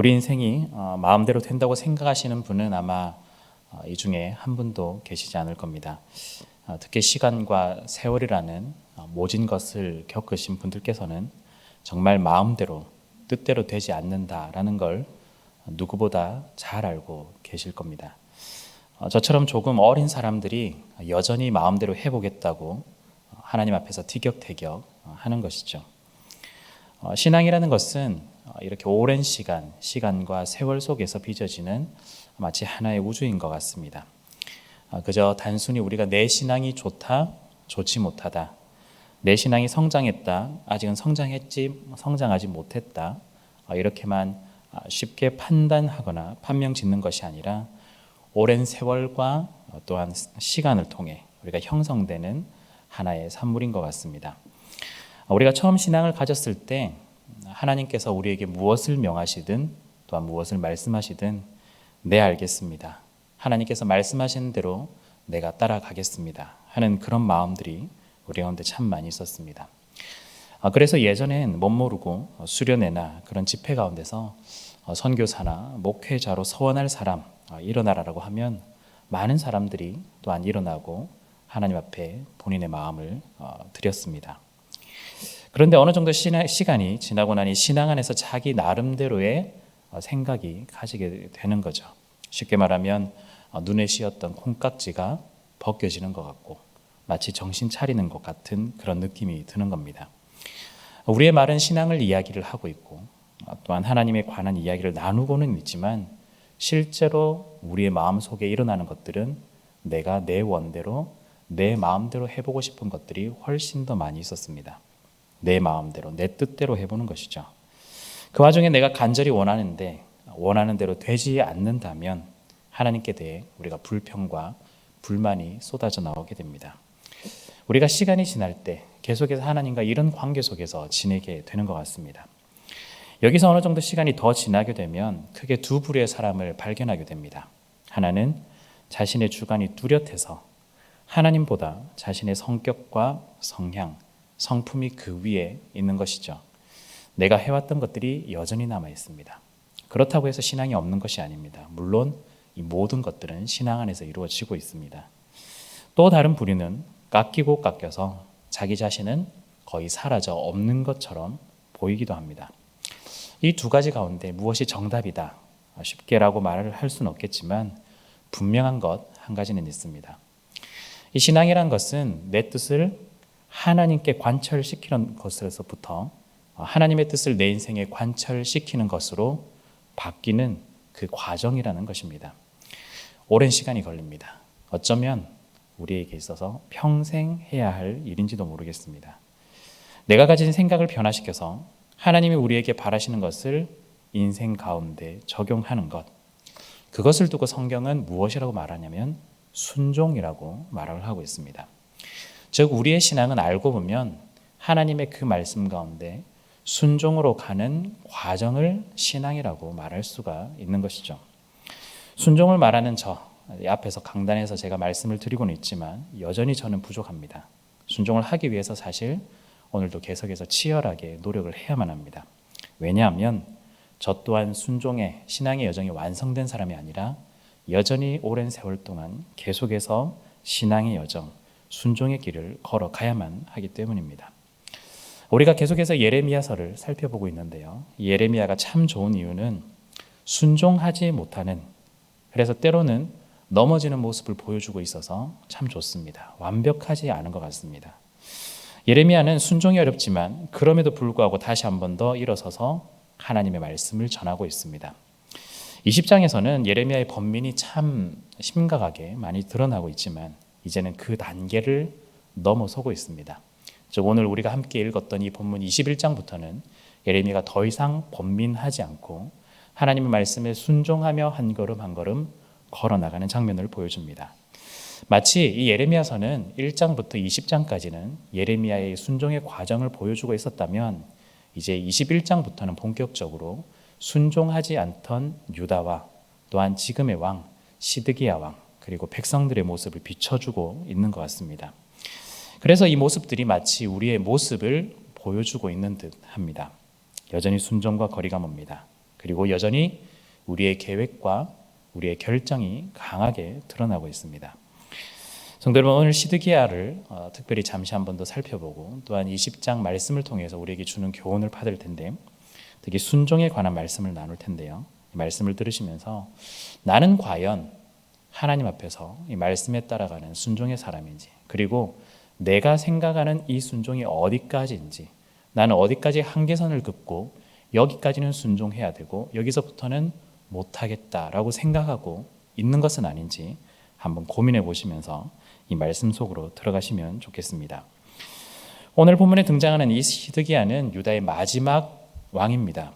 우리 인생이 마음대로 된다고 생각하시는 분은 아마 이 중에 한 분도 계시지 않을 겁니다. 특히 시간과 세월이라는 모진 것을 겪으신 분들께서는 정말 마음대로 뜻대로 되지 않는다라는 걸 누구보다 잘 알고 계실 겁니다. 저처럼 조금 어린 사람들이 여전히 마음대로 해보겠다고 하나님 앞에서 티격태격 하는 것이죠. 신앙이라는 것은 이렇게 오랜 시간과 세월 속에서 빚어지는 마치 하나의 우주인 것 같습니다. 그저 단순히 우리가 내 신앙이 좋다, 좋지 못하다, 내 신앙이 성장했다, 아직은 성장하지 못했다, 이렇게만 쉽게 판단하거나 판명 짓는 것이 아니라 오랜 세월과 또한 시간을 통해 우리가 형성되는 하나의 산물인 것 같습니다. 우리가 처음 신앙을 가졌을 때 하나님께서 우리에게 무엇을 명하시든 또한 무엇을 말씀하시든 네, 알겠습니다. 하나님께서 말씀하시는 대로 내가 따라가겠습니다 하는 그런 마음들이 우리 가운데 참 많이 있었습니다. 그래서 예전엔 못 모르고 수련회나 그런 집회 가운데서 선교사나 목회자로 서원할 사람 일어나라라고 하면 많은 사람들이 또한 일어나고 하나님 앞에 본인의 마음을 드렸습니다. 그런데 어느 정도 시간이 지나고 나니 신앙 안에서 자기 나름대로의 생각이 가지게 되는 거죠. 쉽게 말하면 눈에 씌었던 콩깍지가 벗겨지는 것 같고 마치 정신 차리는 것 같은 그런 느낌이 드는 겁니다. 우리의 말은 신앙을 이야기를 하고 있고 또한 하나님에 관한 이야기를 나누고는 있지만 실제로 우리의 마음속에 일어나는 것들은 내가 내 원대로 내 마음대로 해보고 싶은 것들이 훨씬 더 많이 있었습니다. 내 마음대로 내 뜻대로 해보는 것이죠. 그 와중에 내가 간절히 원하는데 원하는 대로 되지 않는다면 하나님께 대해 우리가 불평과 불만이 쏟아져 나오게 됩니다. 우리가 시간이 지날 때 계속해서 하나님과 이런 관계 속에서 지내게 되는 것 같습니다. 여기서 어느 정도 시간이 더 지나게 되면 크게 두 부류의 사람을 발견하게 됩니다. 하나는 자신의 주관이 뚜렷해서 하나님보다 자신의 성격과 성향, 성품이 그 위에 있는 것이죠. 내가 해왔던 것들이 여전히 남아 있습니다. 그렇다고 해서 신앙이 없는 것이 아닙니다. 물론 이 모든 것들은 신앙 안에서 이루어지고 있습니다. 또 다른 부류는 깎이고 깎여서 자기 자신은 거의 사라져 없는 것처럼 보이기도 합니다. 이 두 가지 가운데 무엇이 정답이다 쉽게라고 말을 할 수는 없겠지만 분명한 것 한 가지는 있습니다. 이 신앙이란 것은 내 뜻을 하나님께 관철시키는 것에서부터 하나님의 뜻을 내 인생에 관철시키는 것으로 바뀌는 그 과정이라는 것입니다. 오랜 시간이 걸립니다. 어쩌면 우리에게 있어서 평생 해야 할 일인지도 모르겠습니다. 내가 가진 생각을 변화시켜서 하나님이 우리에게 바라시는 것을 인생 가운데 적용하는 것, 그것을 두고 성경은 무엇이라고 말하냐면 순종이라고 말을 하고 있습니다. 즉 우리의 신앙은 알고 보면 하나님의 그 말씀 가운데 순종으로 가는 과정을 신앙이라고 말할 수가 있는 것이죠. 순종을 말하는 앞에서 강단에서 제가 말씀을 드리고는 있지만 여전히 저는 부족합니다. 순종을 하기 위해서 사실 오늘도 계속해서 치열하게 노력을 해야만 합니다. 왜냐하면 저 또한 순종의 신앙의 여정이 완성된 사람이 아니라 여전히 오랜 세월 동안 계속해서 신앙의 여정, 순종의 길을 걸어가야만 하기 때문입니다. 우리가 계속해서 예레미야서를 살펴보고 있는데요. 예레미야가 참 좋은 이유는 순종하지 못하는, 그래서 때로는 넘어지는 모습을 보여주고 있어서 참 좋습니다. 완벽하지 않은 것 같습니다. 예레미야는 순종이 어렵지만 그럼에도 불구하고 다시 한 번 더 일어서서 하나님의 말씀을 전하고 있습니다. 20장에서는 예레미야의 번민이 참 심각하게 많이 드러나고 있지만 이제는 그 단계를 넘어서고 있습니다. 즉 오늘 우리가 함께 읽었던 이 본문 21장부터는 예레미야가 더 이상 번민하지 않고 하나님의 말씀에 순종하며 한 걸음 한 걸음 걸어나가는 장면을 보여줍니다. 마치 이 예레미야서는 1장부터 20장까지는 예레미야의 순종의 과정을 보여주고 있었다면 이제 21장부터는 본격적으로 순종하지 않던 유다와 또한 지금의 왕 시드기야 왕 그리고 백성들의 모습을 비춰주고 있는 것 같습니다. 그래서 이 모습들이 마치 우리의 모습을 보여주고 있는 듯 합니다. 여전히 순종과 거리가 멉니다. 그리고 여전히 우리의 계획과 우리의 결정이 강하게 드러나고 있습니다. 성도 여러분, 오늘 시드기야를 특별히 잠시 한 번 더 살펴보고 또한 이 10장 말씀을 통해서 우리에게 주는 교훈을 받을 텐데, 특히 순종에 관한 말씀을 나눌 텐데요. 이 말씀을 들으시면서 나는 과연 하나님 앞에서 이 말씀에 따라가는 순종의 사람인지, 그리고 내가 생각하는 이 순종이 어디까지인지, 나는 어디까지 한계선을 긋고 여기까지는 순종해야 되고 여기서부터는 못하겠다라고 생각하고 있는 것은 아닌지 한번 고민해 보시면서 이 말씀 속으로 들어가시면 좋겠습니다. 오늘 본문에 등장하는 이 시드기야는 유다의 마지막 왕입니다.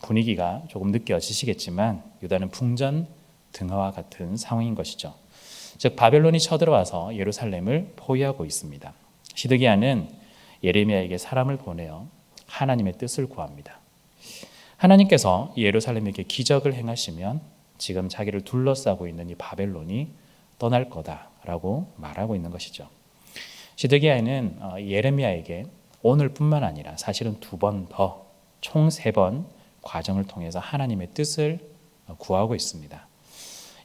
분위기가 조금 느껴지시겠지만 유다는 풍전등화와 같은 상황인 것이죠. 즉 바벨론이 쳐들어와서 예루살렘을 포위하고 있습니다. 시드기야는 예레미야에게 사람을 보내어 하나님의 뜻을 구합니다. 하나님께서 예루살렘에게 기적을 행하시면 지금 자기를 둘러싸고 있는 이 바벨론이 떠날 거다라고 말하고 있는 것이죠. 시드기야는 예레미야에게 오늘뿐만 아니라 사실은 2번 더, 총 3번 과정을 통해서 하나님의 뜻을 구하고 있습니다.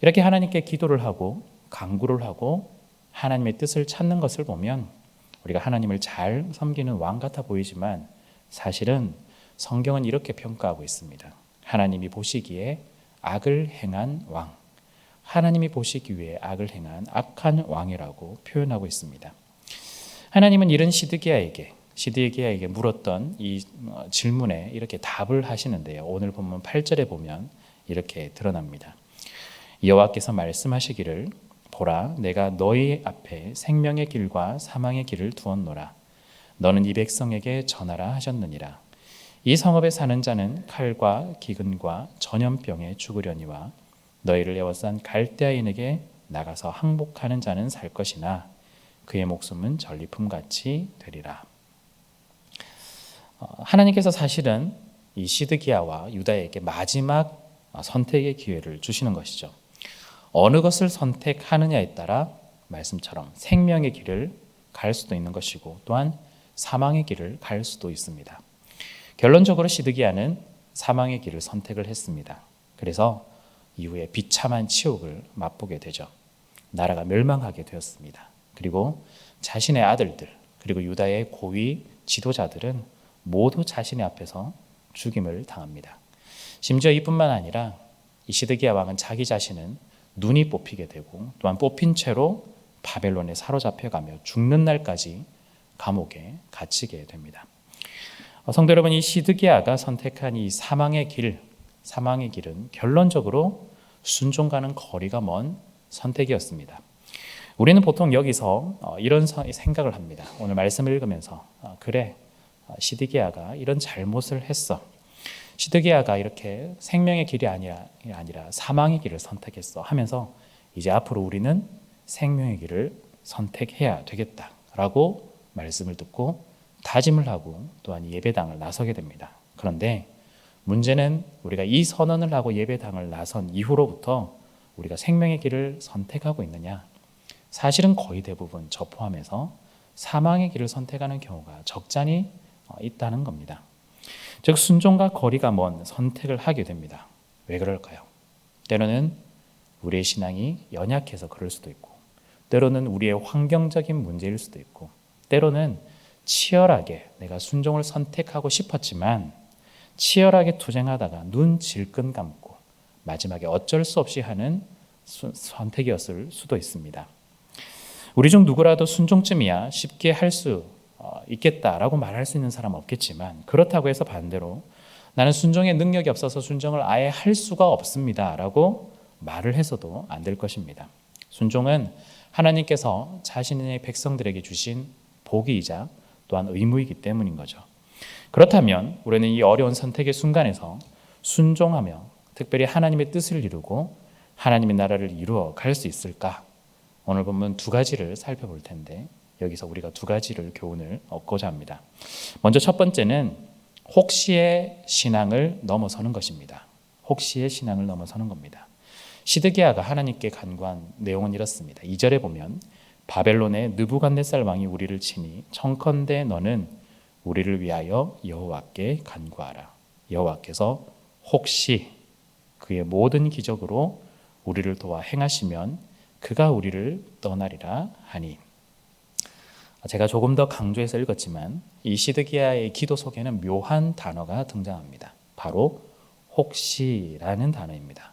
이렇게 하나님께 기도를 하고 간구를 하고 하나님의 뜻을 찾는 것을 보면 우리가 하나님을 잘 섬기는 왕 같아 보이지만 사실은 성경은 이렇게 평가하고 있습니다. 하나님이 보시기에 악을 행한 왕, 하나님이 보시기 위해 악을 행한 악한 왕이라고 표현하고 있습니다. 하나님은 이런 시드기야에게 물었던 이 질문에 이렇게 답을 하시는데요. 오늘 본문 8절에 보면 이렇게 드러납니다. 여호와께서 말씀하시기를 보라, 내가 너희 앞에 생명의 길과 사망의 길을 두었노라. 너는 이 백성에게 전하라 하셨느니라. 이 성읍에 사는 자는 칼과 기근과 전염병에 죽으려니와 너희를 에워싼 갈대아인에게 나가서 항복하는 자는 살 것이나 그의 목숨은 전리품같이 되리라. 하나님께서 사실은 이 시드기야와 유다에게 마지막 선택의 기회를 주시는 것이죠. 어느 것을 선택하느냐에 따라 말씀처럼 생명의 길을 갈 수도 있는 것이고 또한 사망의 길을 갈 수도 있습니다. 결론적으로 시드기야는 사망의 길을 선택을 했습니다. 그래서 이후에 비참한 치욕을 맛보게 되죠. 나라가 멸망하게 되었습니다. 그리고 자신의 아들들 그리고 유다의 고위 지도자들은 모두 자신의 앞에서 죽임을 당합니다. 심지어 이뿐만 아니라 이 시드기야 왕은 자기 자신은 눈이 뽑히게 되고 또한 뽑힌 채로 바벨론에 사로잡혀가며 죽는 날까지 감옥에 갇히게 됩니다. 성도 여러분, 이 시드기야가 선택한 이 사망의 길은 결론적으로 순종과는 거리가 먼 선택이었습니다. 우리는 보통 여기서 이런 생각을 합니다. 오늘 말씀을 읽으면서 그래, 시드기야가 이런 잘못을 했어. 시드기야가 이렇게 생명의 길이 아니라 사망의 길을 선택했어 하면서 이제 앞으로 우리는 생명의 길을 선택해야 되겠다라고 말씀을 듣고 다짐을 하고 또한 예배당을 나서게 됩니다. 그런데 문제는 우리가 이 선언을 하고 예배당을 나선 이후로부터 우리가 생명의 길을 선택하고 있느냐? 사실은 거의 대부분 저 포함해서 사망의 길을 선택하는 경우가 적잖이 있다는 겁니다. 즉 순종과 거리가 먼 선택을 하게 됩니다. 왜 그럴까요? 때로는 우리의 신앙이 연약해서 그럴 수도 있고, 때로는 우리의 환경적인 문제일 수도 있고, 때로는 치열하게 내가 순종을 선택하고 싶었지만 치열하게 투쟁하다가 눈 질끈 감고 마지막에 어쩔 수 없이 하는 선택이었을 수도 있습니다. 우리 중 누구라도 순종쯤이야 쉽게 할 수 있겠다라고 말할 수 있는 사람은 없겠지만, 그렇다고 해서 반대로 나는 순종의 능력이 없어서 순종을 아예 할 수가 없습니다 라고 말을 해서도 안 될 것입니다. 순종은 하나님께서 자신의 백성들에게 주신 복이이자 또한 의무이기 때문인 거죠. 그렇다면 우리는 이 어려운 선택의 순간에서 순종하며 특별히 하나님의 뜻을 이루고 하나님의 나라를 이루어 갈 수 있을까? 오늘 본문 2가지를 살펴볼 텐데 여기서 우리가 2가지를 교훈을 얻고자 합니다. 먼저 첫 번째는 혹시의 신앙을 넘어서는 것입니다. 혹시의 신앙을 넘어서는 겁니다. 시드기야가 하나님께 간구한 내용은 이렇습니다. 2절에 보면 바벨론의 느부갓네살 왕이 우리를 치니 청컨대 너는 우리를 위하여 여호와께 간구하라. 여호와께서 혹시 그의 모든 기적으로 우리를 도와 행하시면 그가 우리를 떠나리라 하니. 제가 조금 더 강조해서 읽었지만 이 시드기야의 기도 속에는 묘한 단어가 등장합니다. 바로 혹시라는 단어입니다.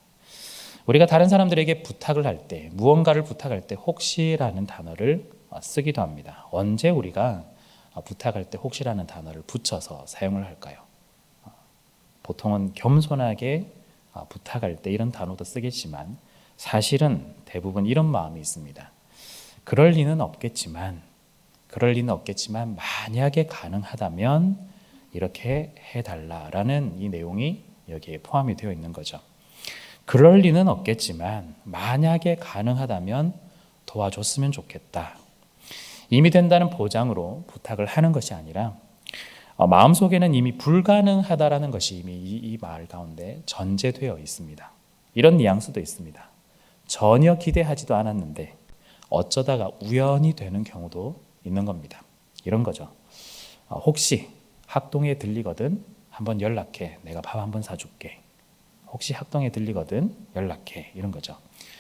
우리가 다른 사람들에게 부탁을 할 때, 무언가를 부탁할 때 혹시라는 단어를 쓰기도 합니다. 언제 우리가 부탁할 때 혹시라는 단어를 붙여서 사용을 할까요? 보통은 겸손하게 부탁할 때 이런 단어도 쓰겠지만 사실은 대부분 이런 마음이 있습니다. 그럴 리는 없겠지만 만약에 가능하다면 이렇게 해달라라는 이 내용이 여기에 포함이 되어 있는 거죠. 그럴 리는 없겠지만 만약에 가능하다면 도와줬으면 좋겠다. 이미 된다는 보장으로 부탁을 하는 것이 아니라 마음속에는 이미 불가능하다라는 것이 이미 이 말 가운데 전제되어 있습니다. 이런 뉘앙스도 있습니다. 전혀 기대하지도 않았는데 어쩌다가 우연히 되는 경우도 있는 겁니다. 이런 거죠. 혹시 학동에 들리거든 한번 연락해. 내가 밥 한번 사줄게. 혹시 학동에 들리거든 연락해. 이런 거죠.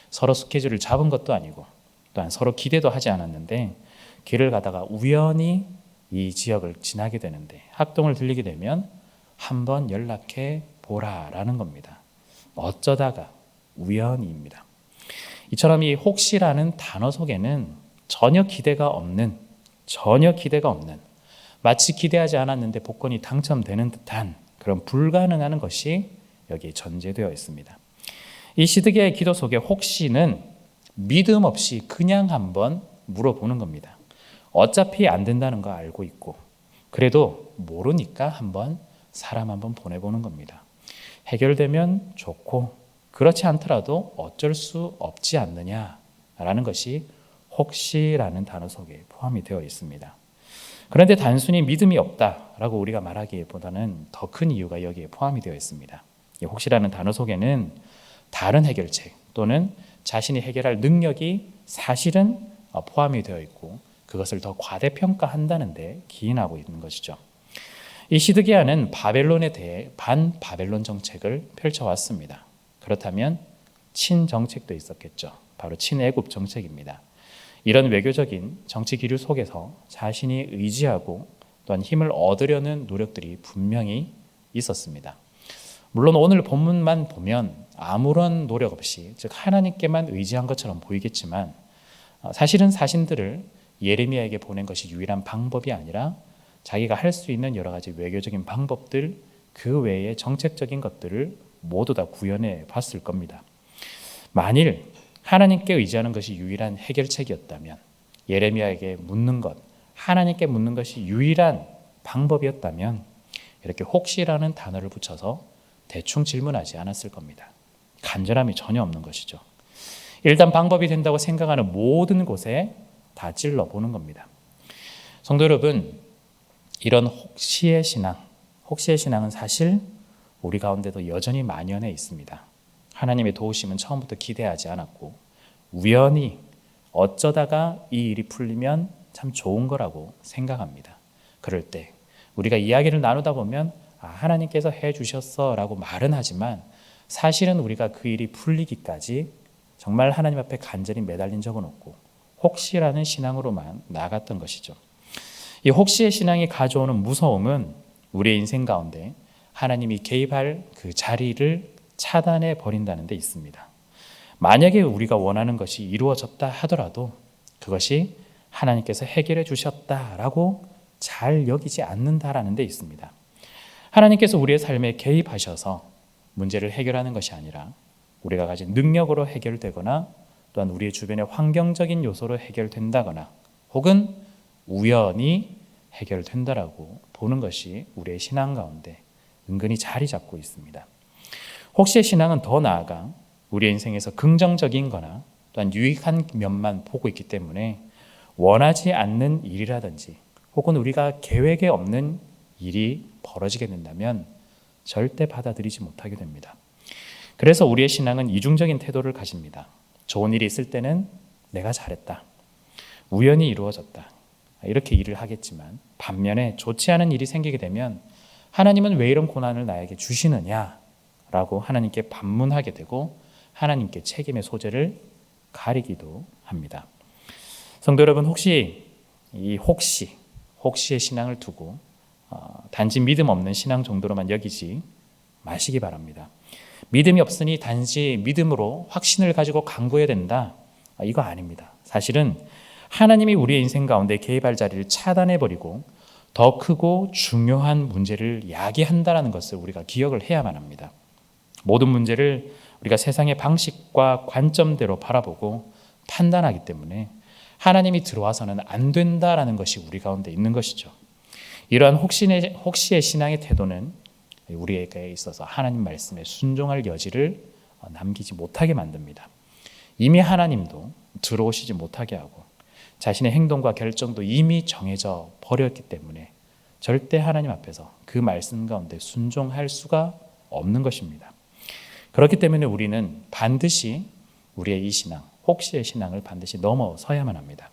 서로 스케줄을 잡은 것도 아니고 또한 서로 기대도 하지 않았는데 길을 가다가 우연히 이 지역을 지나게 되는데 학동을 들리게 되면 한번 연락해 보라라는 겁니다. 어쩌다가 우연히입니다. 이처럼 이 혹시라는 단어 속에는 전혀 기대가 없는 마치 기대하지 않았는데 복권이 당첨되는 듯한 그런 불가능한 것이 여기에 전제되어 있습니다. 이 시드기야의 기도 속에 혹시는 믿음 없이 그냥 한번 물어보는 겁니다. 어차피 안 된다는 거 알고 있고 그래도 모르니까 사람 한번 보내보는 겁니다. 해결되면 좋고 그렇지 않더라도 어쩔 수 없지 않느냐라는 것이 혹시라는 단어 속에 포함이 되어 있습니다. 그런데 단순히 믿음이 없다라고 우리가 말하기보다는 더 큰 이유가 여기에 포함이 되어 있습니다. 이 혹시라는 단어 속에는 다른 해결책 또는 자신이 해결할 능력이 사실은 포함이 되어 있고 그것을 더 과대평가한다는 데 기인하고 있는 것이죠. 이 시드기야는 바벨론에 대해 반바벨론 정책을 펼쳐왔습니다. 그렇다면 친정책도 있었겠죠. 바로 친애굽 정책입니다. 이런 외교적인 정치 기류 속에서 자신이 의지하고 또한 힘을 얻으려는 노력들이 분명히 있었습니다. 물론 오늘 본문만 보면 아무런 노력 없이 즉 하나님께만 의지한 것처럼 보이겠지만 사실은 사신들을 예레미야에게 보낸 것이 유일한 방법이 아니라 자기가 할 수 있는 여러 가지 외교적인 방법들 그 외의 정책적인 것들을 모두 다 구현해 봤을 겁니다. 만일 하나님께 의지하는 것이 유일한 해결책이었다면 예레미야에게 묻는 것, 하나님께 묻는 것이 유일한 방법이었다면 이렇게 혹시라는 단어를 붙여서 대충 질문하지 않았을 겁니다. 간절함이 전혀 없는 것이죠. 일단 방법이 된다고 생각하는 모든 곳에 다 찔러보는 겁니다. 성도 여러분, 이런 혹시의 신앙은 사실 우리 가운데도 여전히 만연해 있습니다. 하나님의 도우심은 처음부터 기대하지 않았고 우연히 어쩌다가 이 일이 풀리면 참 좋은 거라고 생각합니다. 그럴 때 우리가 이야기를 나누다 보면 하나님께서 해주셨어 라고 말은 하지만 사실은 우리가 그 일이 풀리기까지 정말 하나님 앞에 간절히 매달린 적은 없고 혹시라는 신앙으로만 나갔던 것이죠. 이 혹시의 신앙이 가져오는 무서움은 우리의 인생 가운데 하나님이 개입할 그 자리를 차단해 버린다는 데 있습니다. 만약에 우리가 원하는 것이 이루어졌다 하더라도 그것이 하나님께서 해결해 주셨다라고 잘 여기지 않는다라는 데 있습니다. 하나님께서 우리의 삶에 개입하셔서 문제를 해결하는 것이 아니라 우리가 가진 능력으로 해결되거나 또한 우리의 주변의 환경적인 요소로 해결된다거나 혹은 우연히 해결된다라고 보는 것이 우리의 신앙 가운데 은근히 자리 잡고 있습니다. 혹시의 신앙은 더 나아가 우리의 인생에서 긍정적인 거나 또한 유익한 면만 보고 있기 때문에 원하지 않는 일이라든지 혹은 우리가 계획에 없는 일이 벌어지게 된다면 절대 받아들이지 못하게 됩니다. 그래서 우리의 신앙은 이중적인 태도를 가집니다. 좋은 일이 있을 때는 내가 잘했다. 우연히 이루어졌다. 이렇게 일을 하겠지만 반면에 좋지 않은 일이 생기게 되면 하나님은 왜 이런 고난을 나에게 주시느냐 라고 하나님께 반문하게 되고 하나님께 책임의 소재를 가리기도 합니다. 성도 여러분, 혹시 혹시의 신앙을 두고 단지 믿음 없는 신앙 정도로만 여기지 마시기 바랍니다. 믿음이 없으니 단지 믿음으로 확신을 가지고 강구해야 된다. 이거 아닙니다. 사실은 하나님이 우리의 인생 가운데 개입할 자리를 차단해버리고 더 크고 중요한 문제를 야기한다는 것을 우리가 기억을 해야만 합니다. 모든 문제를 우리가 세상의 방식과 관점대로 바라보고 판단하기 때문에 하나님이 들어와서는 안 된다라는 것이 우리 가운데 있는 것이죠. 이러한 혹시의 신앙의 태도는 우리에게 있어서 하나님 말씀에 순종할 여지를 남기지 못하게 만듭니다. 이미 하나님도 들어오시지 못하게 하고 자신의 행동과 결정도 이미 정해져 버렸기 때문에 절대 하나님 앞에서 그 말씀 가운데 순종할 수가 없는 것입니다. 그렇기 때문에 우리는 반드시 우리의 이 신앙, 혹시의 신앙을 반드시 넘어서야만 합니다.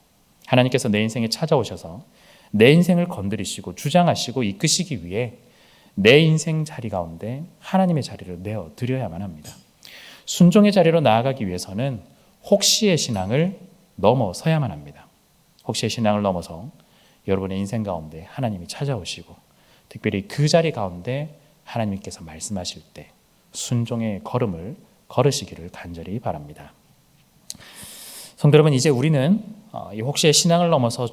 하나님께서 내 인생에 찾아오셔서 내 인생을 건드리시고 주장하시고 이끄시기 위해 내 인생 자리 가운데 하나님의 자리를 내어드려야만 합니다. 순종의 자리로 나아가기 위해서는 혹시의 신앙을 넘어서야만 합니다. 혹시의 신앙을 넘어서 여러분의 인생 가운데 하나님이 찾아오시고 특별히 그 자리 가운데 하나님께서 말씀하실 때 순종의 걸음을 걸으시기를 간절히 바랍니다. 성도 여러분, 이제 우리는 이 혹시의 신앙을 넘어서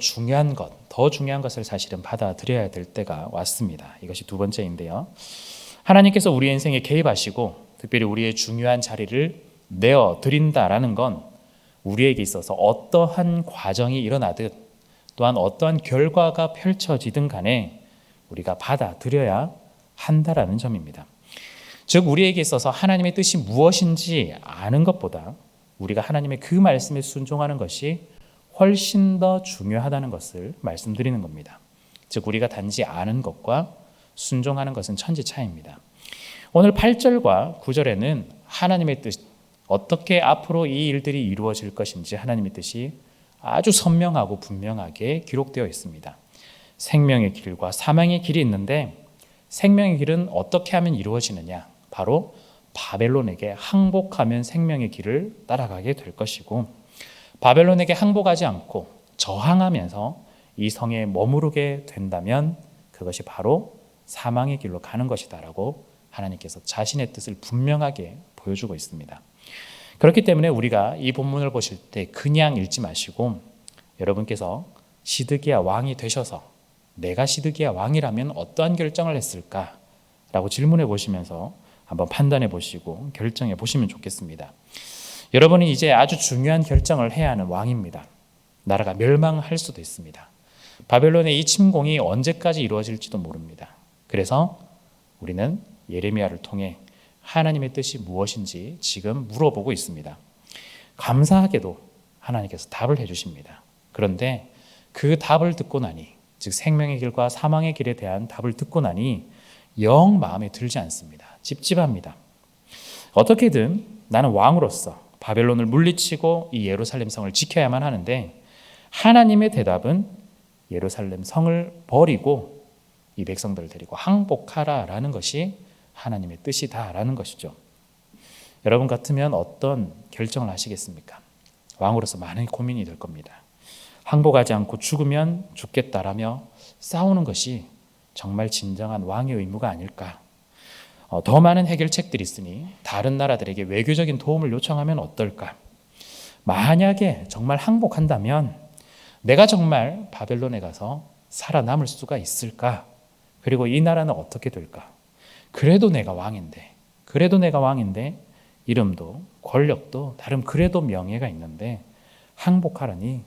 더 중요한 것을 사실은 받아들여야 될 때가 왔습니다. 이것이 두 번째인데요. 하나님께서 우리의 인생에 개입하시고 특별히 우리의 중요한 자리를 내어드린다라는 건 우리에게 있어서 어떠한 과정이 일어나든 또한 어떠한 결과가 펼쳐지든 간에 우리가 받아들여야 한다라는 점입니다. 즉 우리에게 있어서 하나님의 뜻이 무엇인지 아는 것보다 우리가 하나님의 그 말씀에 순종하는 것이 훨씬 더 중요하다는 것을 말씀드리는 겁니다. 즉 우리가 단지 아는 것과 순종하는 것은 천지 차이입니다. 오늘 8절과 9절에는 하나님의 뜻, 어떻게 앞으로 이 일들이 이루어질 것인지 하나님의 뜻이 아주 선명하고 분명하게 기록되어 있습니다. 생명의 길과 사망의 길이 있는데 생명의 길은 어떻게 하면 이루어지느냐? 바로 바벨론에게 항복하면 생명의 길을 따라가게 될 것이고 바벨론에게 항복하지 않고 저항하면서 이 성에 머무르게 된다면 그것이 바로 사망의 길로 가는 것이다라고 하나님께서 자신의 뜻을 분명하게 보여주고 있습니다. 그렇기 때문에 우리가 이 본문을 보실 때 그냥 읽지 마시고 여러분께서 시드기야 왕이 되셔서 내가 시드기야 왕이라면 어떠한 결정을 했을까라고 질문해 보시면서 한번 판단해 보시고 결정해 보시면 좋겠습니다. 여러분이 이제 아주 중요한 결정을 해야 하는 왕입니다. 나라가 멸망할 수도 있습니다. 바벨론의 이 침공이 언제까지 이루어질지도 모릅니다. 그래서 우리는 예레미야를 통해 하나님의 뜻이 무엇인지 지금 물어보고 있습니다. 감사하게도 하나님께서 답을 해주십니다. 그런데 그 답을 듣고 나니, 즉 생명의 길과 사망의 길에 대한 답을 듣고 나니 영 마음에 들지 않습니다. 찝찝합니다. 어떻게든 나는 왕으로서 바벨론을 물리치고 이 예루살렘 성을 지켜야만 하는데 하나님의 대답은 예루살렘 성을 버리고 이 백성들을 데리고 항복하라라는 것이 하나님의 뜻이다라는 것이죠. 여러분 같으면 어떤 결정을 하시겠습니까? 왕으로서 많은 고민이 될 겁니다. 항복하지 않고 죽으면 죽겠다라며 싸우는 것이 정말 진정한 왕의 의무가 아닐까? 더 많은 해결책들이 있으니 다른 나라들에게 외교적인 도움을 요청하면 어떨까? 만약에 정말 항복한다면 내가 정말 바벨론에 가서 살아남을 수가 있을까? 그리고 이 나라는 어떻게 될까? 그래도 내가 왕인데 이름도 권력도 나름 그래도 명예가 있는데 항복하라니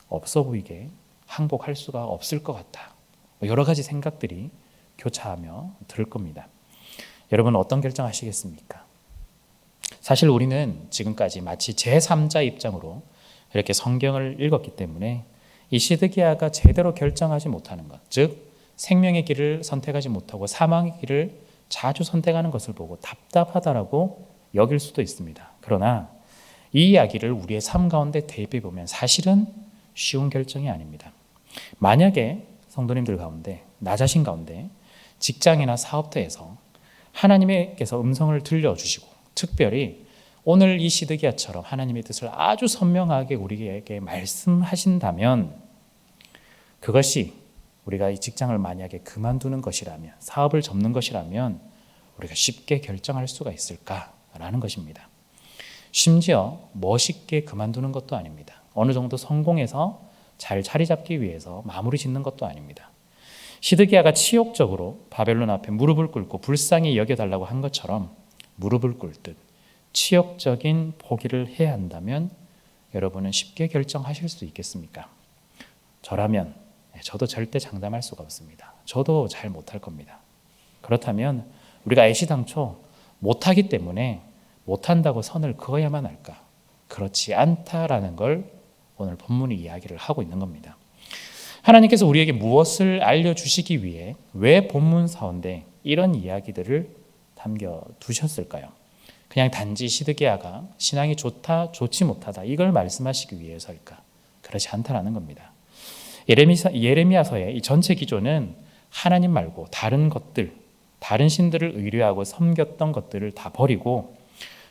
없어 보이게 항복할 수가 없을 것 같다. 여러 가지 생각들이 교차하며 들 겁니다. 여러분 어떤 결정하시겠습니까? 사실 우리는 지금까지 마치 제3자 입장으로 이렇게 성경을 읽었기 때문에 이 시드기야가 제대로 결정하지 못하는 것, 즉 생명의 길을 선택하지 못하고 사망의 길을 자주 선택하는 것을 보고 답답하다라고 여길 수도 있습니다. 그러나 이 이야기를 우리의 삶 가운데 대입해 보면 사실은 쉬운 결정이 아닙니다. 만약에 성도님들 가운데 나 자신 가운데 직장이나 사업터에서 하나님께서 음성을 들려주시고 특별히 오늘 이 시드기야처럼 하나님의 뜻을 아주 선명하게 우리에게 말씀하신다면 그것이 우리가 이 직장을 만약에 그만두는 것이라면, 사업을 접는 것이라면 우리가 쉽게 결정할 수가 있을까라는 것입니다. 심지어 멋있게 그만두는 것도 아닙니다. 어느 정도 성공해서 잘 자리 잡기 위해서 마무리 짓는 것도 아닙니다. 시드기야가 치욕적으로 바벨론 앞에 무릎을 꿇고 불쌍히 여겨달라고 한 것처럼 무릎을 꿇듯 치욕적인 포기를 해야 한다면 여러분은 쉽게 결정하실 수 있겠습니까? 저라면 저도 절대 장담할 수가 없습니다. 저도 잘 못할 겁니다. 그렇다면 우리가 애시당초 못하기 때문에 못한다고 선을 그어야만 할까? 그렇지 않다라는 걸 오늘 본문이 이야기를 하고 있는 겁니다. 하나님께서 우리에게 무엇을 알려주시기 위해 왜 본문 가운데 이런 이야기들을 담겨두셨을까요? 그냥 단지 시드기야가 신앙이 좋다, 좋지 못하다 이걸 말씀하시기 위해서일까? 그렇지 않다라는 겁니다. 예레미야서의 이 전체 기조는 하나님 말고 다른 것들, 다른 신들을 의뢰하고 섬겼던 것들을 다 버리고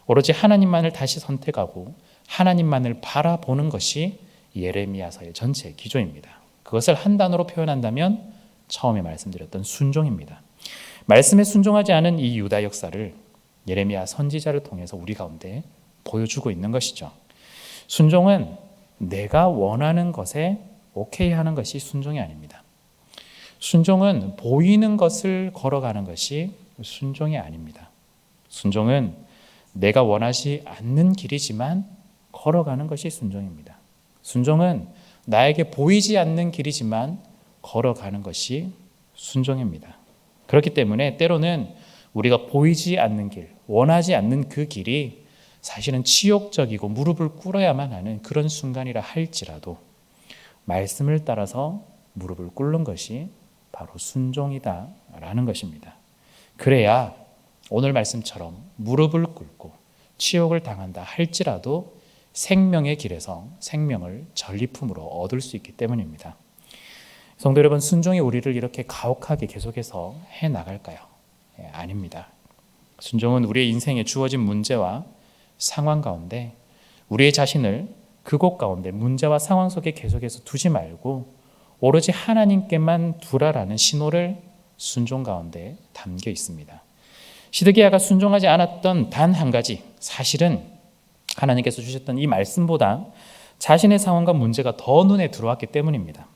오로지 하나님만을 다시 선택하고 하나님만을 바라보는 것이 예레미야서의 전체 기조입니다. 그것을 한 단어로 표현한다면 처음에 말씀드렸던 순종입니다. 말씀에 순종하지 않은 이 유다 역사를 예레미야 선지자를 통해서 우리 가운데 보여주고 있는 것이죠. 순종은 내가 원하는 것에 오케이 하는 것이 순종이 아닙니다. 순종은 보이는 것을 걸어가는 것이 순종이 아닙니다. 순종은 내가 원하지 않는 길이지만 걸어가는 것이 순종입니다. 순종은 나에게 보이지 않는 길이지만 걸어가는 것이 순종입니다. 그렇기 때문에 때로는 우리가 보이지 않는 길, 원하지 않는 그 길이 사실은 치욕적이고 무릎을 꿇어야만 하는 그런 순간이라 할지라도 말씀을 따라서 무릎을 꿇는 것이 바로 순종이다라는 것입니다. 그래야 오늘 말씀처럼 무릎을 꿇고 치욕을 당한다 할지라도 생명의 길에서 생명을 전리품으로 얻을 수 있기 때문입니다. 성도 여러분, 순종이 우리를 이렇게 가혹하게 계속해서 해나갈까요? 아닙니다. 순종은 우리의 인생에 주어진 문제와 상황 가운데 우리의 자신을 그곳 가운데 문제와 상황 속에 계속해서 두지 말고 오로지 하나님께만 두라라는 신호를 순종 가운데 담겨 있습니다. 시드기야가 순종하지 않았던 단 한 가지, 사실은 하나님께서 주셨던 이 말씀보다 자신의 상황과 문제가 더 눈에 들어왔기 때문입니다.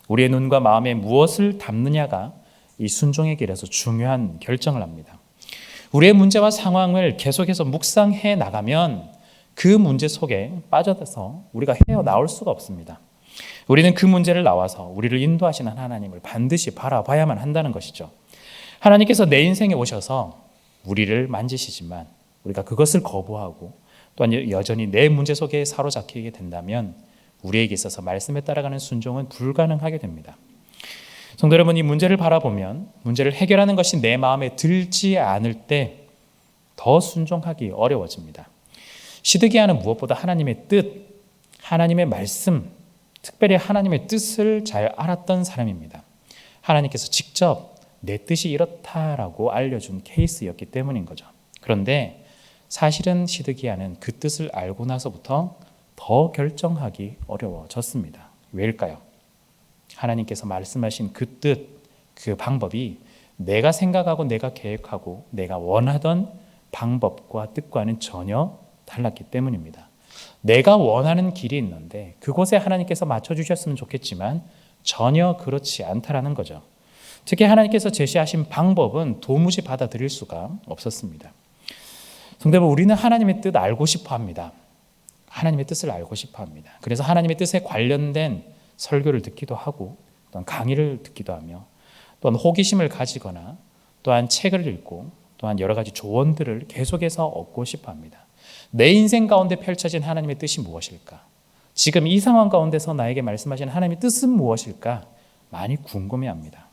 우리의 눈과 마음에 무엇을 담느냐가 이 순종의 길에서 중요한 결정을 합니다. 우리의 문제와 상황을 계속해서 묵상해 나가면 그 문제 속에 빠져서 우리가 헤어나올 수가 없습니다. 우리는 그 문제를 나와서 우리를 인도하시는 하나님을 반드시 바라봐야만 한다는 것이죠. 하나님께서 내 인생에 오셔서 우리를 만지시지만 우리가 그것을 거부하고 또한 여전히 내 문제 속에 사로잡히게 된다면 우리에게 있어서 말씀에 따라가는 순종은 불가능하게 됩니다. 성도 여러분, 이 문제를 바라보면 문제를 해결하는 것이 내 마음에 들지 않을 때 더 순종하기 어려워집니다. 시드기야는 무엇보다 하나님의 뜻, 하나님의 말씀, 특별히 하나님의 뜻을 잘 알았던 사람입니다. 하나님께서 직접 내 뜻이 이렇다라고 알려준 케이스였기 때문인 거죠. 그런데 사실은 시드기야는 그 뜻을 알고 나서부터 더 결정하기 어려워졌습니다. 왜일까요? 하나님께서 말씀하신 그 뜻, 그 방법이 내가 생각하고 내가 계획하고 내가 원하던 방법과 뜻과는 전혀 달랐기 때문입니다. 내가 원하는 길이 있는데 그곳에 하나님께서 맞춰주셨으면 좋겠지만 전혀 그렇지 않다라는 거죠. 특히 하나님께서 제시하신 방법은 도무지 받아들일 수가 없었습니다. 성도 여러분, 우리는 하나님의 뜻 알고 싶어 합니다. 하나님의 뜻을 알고 싶어 합니다. 그래서 하나님의 뜻에 관련된 설교를 듣기도 하고 또한 강의를 듣기도 하며 또한 호기심을 가지거나 또한 책을 읽고 또한 여러 가지 조언들을 계속해서 얻고 싶어 합니다. 내 인생 가운데 펼쳐진 하나님의 뜻이 무엇일까? 지금 이 상황 가운데서 나에게 말씀하시는 하나님의 뜻은 무엇일까? 많이 궁금해합니다.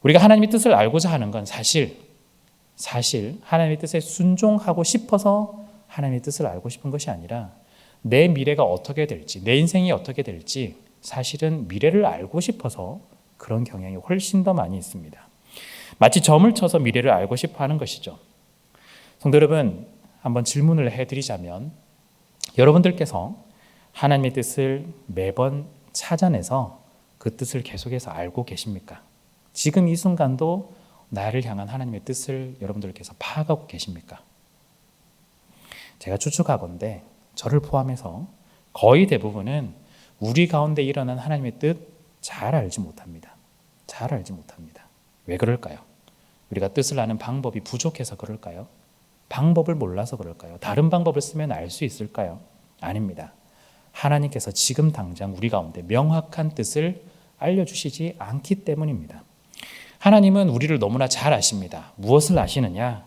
우리가 하나님의 뜻을 알고자 하는 건 사실 하나님의 뜻에 순종하고 싶어서 하나님의 뜻을 알고 싶은 것이 아니라 내 미래가 어떻게 될지, 내 인생이 어떻게 될지 사실은 미래를 알고 싶어서 그런 경향이 훨씬 더 많이 있습니다. 마치 점을 쳐서 미래를 알고 싶어 하는 것이죠. 성도 여러분, 한번 질문을 해드리자면 여러분들께서 하나님의 뜻을 매번 찾아내서 그 뜻을 계속해서 알고 계십니까? 지금 이 순간도 나를 향한 하나님의 뜻을 여러분들께서 파악하고 계십니까? 제가 추측하건대 저를 포함해서 거의 대부분은 우리 가운데 일어난 하나님의 뜻 잘 알지 못합니다. 잘 알지 못합니다. 왜 그럴까요? 우리가 뜻을 아는 방법이 부족해서 그럴까요? 방법을 몰라서 그럴까요? 다른 방법을 쓰면 알 수 있을까요? 아닙니다. 하나님께서 지금 당장 우리 가운데 명확한 뜻을 알려주시지 않기 때문입니다. 하나님은 우리를 너무나 잘 아십니다. 무엇을 아시느냐?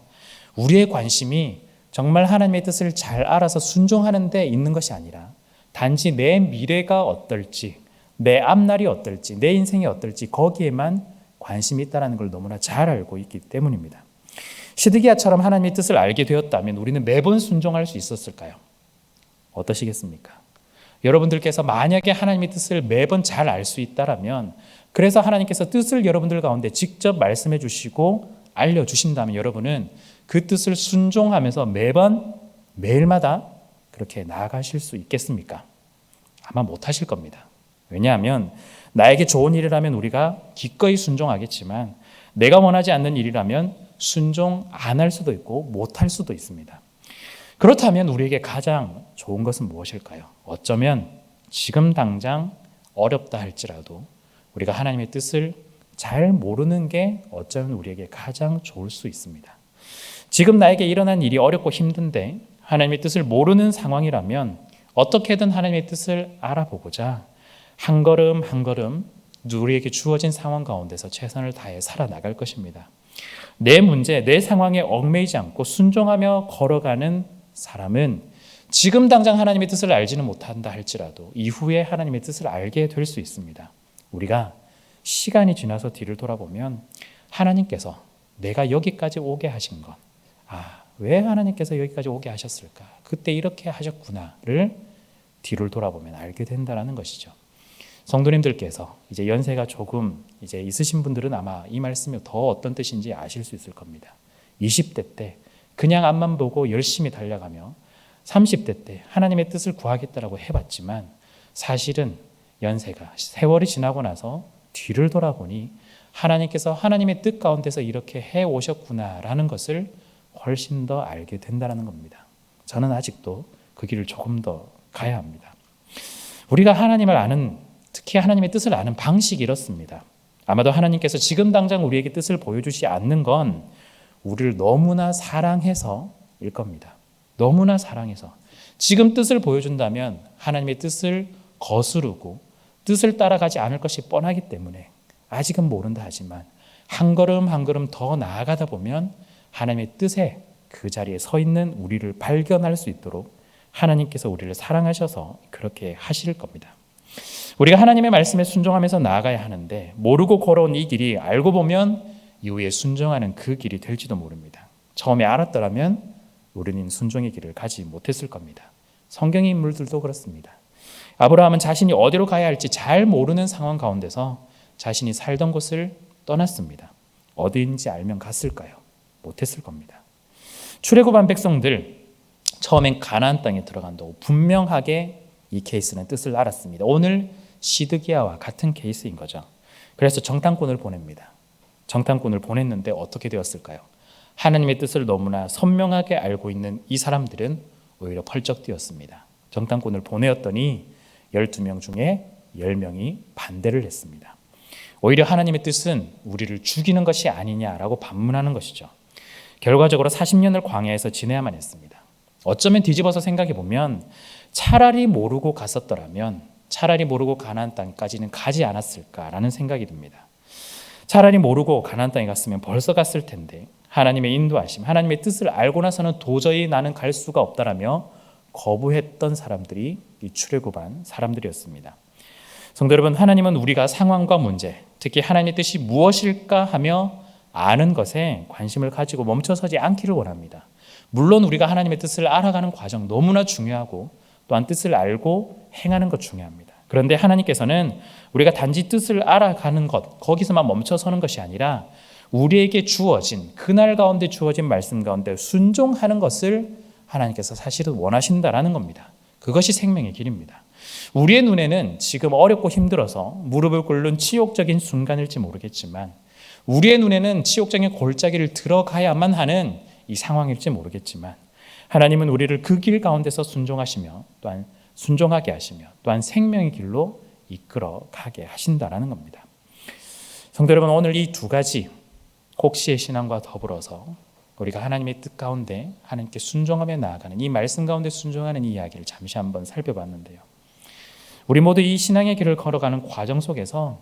우리의 관심이 정말 하나님의 뜻을 잘 알아서 순종하는 데 있는 것이 아니라 단지 내 미래가 어떨지, 내 앞날이 어떨지, 내 인생이 어떨지 거기에만 관심이 있다는 걸 너무나 잘 알고 있기 때문입니다. 시드기야처럼 하나님의 뜻을 알게 되었다면 우리는 매번 순종할 수 있었을까요? 어떠시겠습니까? 여러분들께서 만약에 하나님의 뜻을 매번 잘 알 수 있다면, 그래서 하나님께서 뜻을 여러분들 가운데 직접 말씀해 주시고 알려주신다면 여러분은 그 뜻을 순종하면서 매일마다 그렇게 나아가실 수 있겠습니까? 아마 못하실 겁니다. 왜냐하면 나에게 좋은 일이라면 우리가 기꺼이 순종하겠지만 내가 원하지 않는 일이라면 순종 안 할 수도 있고 못할 수도 있습니다. 그렇다면 우리에게 가장 좋은 것은 무엇일까요? 어쩌면 지금 당장 어렵다 할지라도 우리가 하나님의 뜻을 잘 모르는 게 어쩌면 우리에게 가장 좋을 수 있습니다. 지금 나에게 일어난 일이 어렵고 힘든데 하나님의 뜻을 모르는 상황이라면 어떻게든 하나님의 뜻을 알아보고자 한 걸음 한 걸음 우리에게 주어진 상황 가운데서 최선을 다해 살아나갈 것입니다. 내 문제, 내 상황에 얽매이지 않고 순종하며 걸어가는 사람은 지금 당장 하나님의 뜻을 알지는 못한다 할지라도 이후에 하나님의 뜻을 알게 될 수 있습니다. 우리가 시간이 지나서 뒤를 돌아보면 하나님께서 내가 여기까지 오게 하신 것, 왜 하나님께서 여기까지 오게 하셨을까? 그때 이렇게 하셨구나를 뒤를 돌아보면 알게 된다는 것이죠. 성도님들께서 이제 연세가 조금 이제 있으신 분들은 아마 이 말씀이 더 어떤 뜻인지 아실 수 있을 겁니다. 20대 때 그냥 앞만 보고 열심히 달려가며 30대 때 하나님의 뜻을 구하겠다라고 해봤지만 사실은 연세가 세월이 지나고 나서 뒤를 돌아보니 하나님께서 하나님의 뜻 가운데서 이렇게 해오셨구나라는 것을 훨씬 더 알게 된다는 겁니다. 저는 아직도 그 길을 조금 더 가야 합니다. 우리가 하나님을 아는, 특히 하나님의 뜻을 아는 방식이 이렇습니다. 아마도 하나님께서 지금 당장 우리에게 뜻을 보여주지 않는 건 우리를 너무나 사랑해서일 겁니다. 너무나 사랑해서. 지금 뜻을 보여준다면 하나님의 뜻을 거스르고 뜻을 따라가지 않을 것이 뻔하기 때문에 아직은 모른다 하지만 한 걸음 한 걸음 더 나아가다 보면 하나님의 뜻에 그 자리에 서 있는 우리를 발견할 수 있도록 하나님께서 우리를 사랑하셔서 그렇게 하실 겁니다. 우리가 하나님의 말씀에 순종하면서 나아가야 하는데 모르고 걸어온 이 길이 알고 보면 이후에 순종하는 그 길이 될지도 모릅니다. 처음에 알았더라면 우리는 순종의 길을 가지 못했을 겁니다. 성경의 인물들도 그렇습니다. 아브라함은 자신이 어디로 가야 할지 잘 모르는 상황 가운데서 자신이 살던 곳을 떠났습니다. 어디인지 알면 갔을까요? 못했을 겁니다. 출애굽한 백성들 처음엔 가나안 땅에 들어간다고 분명하게 이 케이스는 뜻을 알았습니다. 오늘 시드기야와 같은 케이스인 거죠. 그래서 정탐꾼을 보냅니다. 정탐꾼을 보냈는데 어떻게 되었을까요? 하나님의 뜻을 너무나 선명하게 알고 있는 이 사람들은 오히려 펄쩍 뛰었습니다. 정탐꾼을 보내었더니 12명 중에 10명이 반대를 했습니다. 오히려 하나님의 뜻은 우리를 죽이는 것이 아니냐라고 반문하는 것이죠. 결과적으로 40년을 광야에서 지내야만 했습니다. 어쩌면 뒤집어서 생각해 보면 차라리 모르고 갔었더라면 차라리 모르고 가나안 땅까지는 가지 않았을까라는 생각이 듭니다. 차라리 모르고 가나안 땅에 갔으면 벌써 갔을 텐데 하나님의 인도하심, 하나님의 뜻을 알고 나서는 도저히 나는 갈 수가 없다라며 거부했던 사람들이 이 출애굽한 사람들이었습니다. 성도 여러분, 하나님은 우리가 상황과 문제, 특히 하나님의 뜻이 무엇일까 하며 아는 것에 관심을 가지고 멈춰서지 않기를 원합니다. 물론 우리가 하나님의 뜻을 알아가는 과정 너무나 중요하고 또한 뜻을 알고 행하는 것 중요합니다. 그런데 하나님께서는 우리가 단지 뜻을 알아가는 것, 거기서만 멈춰서는 것이 아니라 우리에게 주어진 그날 가운데 주어진 말씀 가운데 순종하는 것을 하나님께서 사실은 원하신다라는 겁니다. 그것이 생명의 길입니다. 우리의 눈에는 지금 어렵고 힘들어서 무릎을 꿇는 치욕적인 순간일지 모르겠지만, 우리의 눈에는 치욕적인 골짜기를 들어가야만 하는 이 상황일지 모르겠지만, 하나님은 우리를 그 길 가운데서 순종하시며 또한 순종하게 하시며 또한 생명의 길로 이끌어 가게 하신다라는 겁니다. 성도 여러분, 오늘 이 두 가지 혹시의 신앙과 더불어서 우리가 하나님의 뜻 가운데 하나님께 순종하며 나아가는 이 말씀 가운데 순종하는 이 이야기를 잠시 한번 살펴봤는데요. 우리 모두 이 신앙의 길을 걸어가는 과정 속에서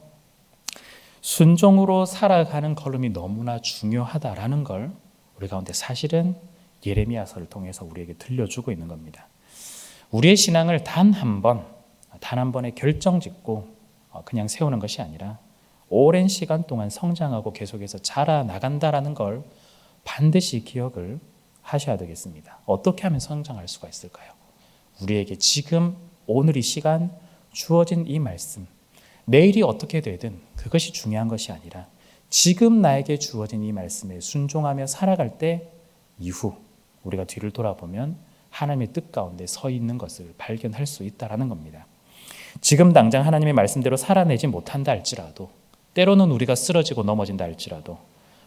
순종으로 살아가는 걸음이 너무나 중요하다라는 걸 우리 가운데 사실은 예레미야서를 통해서 우리에게 들려주고 있는 겁니다. 우리의 신앙을 단 한 번의 결정 짓고 그냥 세우는 것이 아니라 오랜 시간 동안 성장하고 계속해서 자라나간다라는 걸 반드시 기억을 하셔야 되겠습니다. 어떻게 하면 성장할 수가 있을까요? 우리에게 지금 오늘 이 시간 주어진 이 말씀, 내일이 어떻게 되든 그것이 중요한 것이 아니라 지금 나에게 주어진 이 말씀에 순종하며 살아갈 때 이후 우리가 뒤를 돌아보면 하나님의 뜻 가운데 서 있는 것을 발견할 수 있다는 겁니다. 지금 당장 하나님의 말씀대로 살아내지 못한다 할지라도, 때로는 우리가 쓰러지고 넘어진다 할지라도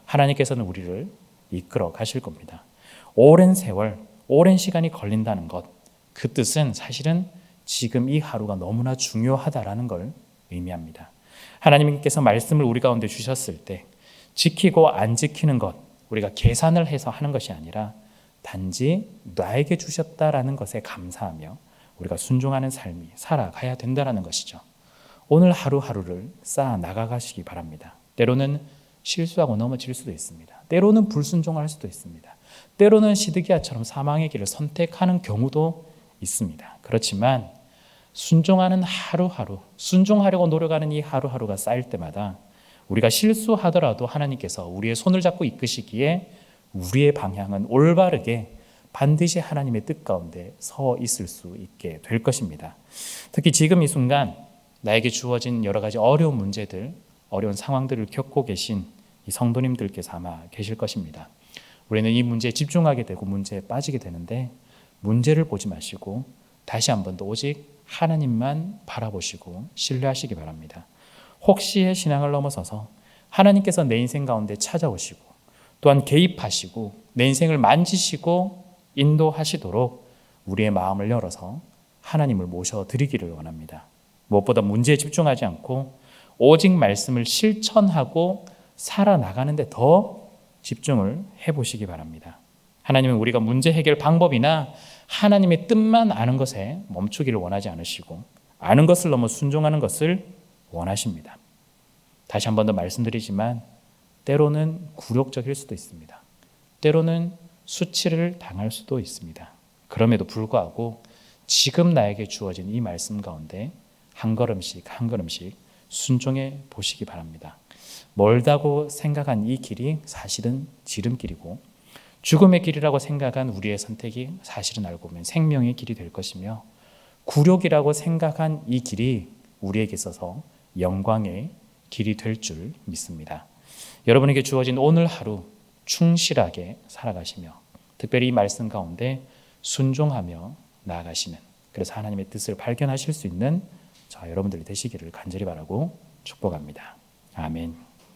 하나님께서는 우리를 이끌어 가실 겁니다. 오랜 세월, 오랜 시간이 걸린다는 것, 그 뜻은 사실은 지금 이 하루가 너무나 중요하다라는 걸 의미합니다. 하나님께서 말씀을 우리 가운데 주셨을 때 지키고 안 지키는 것, 우리가 계산을 해서 하는 것이 아니라 단지 나에게 주셨다라는 것에 감사하며 우리가 순종하는 삶이 살아가야 된다는 것이죠. 오늘 하루하루를 쌓아 나가시기 바랍니다. 때로는 실수하고 넘어질 수도 있습니다. 때로는 불순종할 수도 있습니다. 때로는 시드기야처럼 사망의 길을 선택하는 경우도 있습니다. 그렇지만 순종하는 하루하루, 순종하려고 노력하는 이 하루하루가 쌓일 때마다 우리가 실수하더라도 하나님께서 우리의 손을 잡고 이끄시기에 우리의 방향은 올바르게 반드시 하나님의 뜻 가운데 서 있을 수 있게 될 것입니다. 특히 지금 이 순간 나에게 주어진 여러 가지 어려운 문제들, 어려운 상황들을 겪고 계신 이 성도님들께서 아마 계실 것입니다. 우리는 이 문제에 집중하게 되고 문제에 빠지게 되는데, 문제를 보지 마시고 다시 한 번 더 오직 하나님만 바라보시고 신뢰하시기 바랍니다. 혹시의 신앙을 넘어서서 하나님께서 내 인생 가운데 찾아오시고 또한 개입하시고 내 인생을 만지시고 인도하시도록 우리의 마음을 열어서 하나님을 모셔드리기를 원합니다. 무엇보다 문제에 집중하지 않고 오직 말씀을 실천하고 살아나가는 데 더 집중을 해보시기 바랍니다. 하나님은 우리가 문제 해결 방법이나 하나님의 뜻만 아는 것에 멈추기를 원하지 않으시고 아는 것을 넘어 순종하는 것을 원하십니다. 다시 한 번 더 말씀드리지만 때로는 굴욕적일 수도 있습니다. 때로는 수치를 당할 수도 있습니다. 그럼에도 불구하고 지금 나에게 주어진 이 말씀 가운데 한 걸음씩 한 걸음씩 순종해 보시기 바랍니다. 멀다고 생각한 이 길이 사실은 지름길이고 죽음의 길이라고 생각한 우리의 선택이 사실은 알고 보면 생명의 길이 될 것이며, 굴욕이라고 생각한 이 길이 우리에게 있어서 영광의 길이 될 줄 믿습니다. 여러분에게 주어진 오늘 하루 충실하게 살아가시며 특별히 이 말씀 가운데 순종하며 나아가시는, 그래서 하나님의 뜻을 발견하실 수 있는 저와 여러분들이 되시기를 간절히 바라고 축복합니다. 아멘.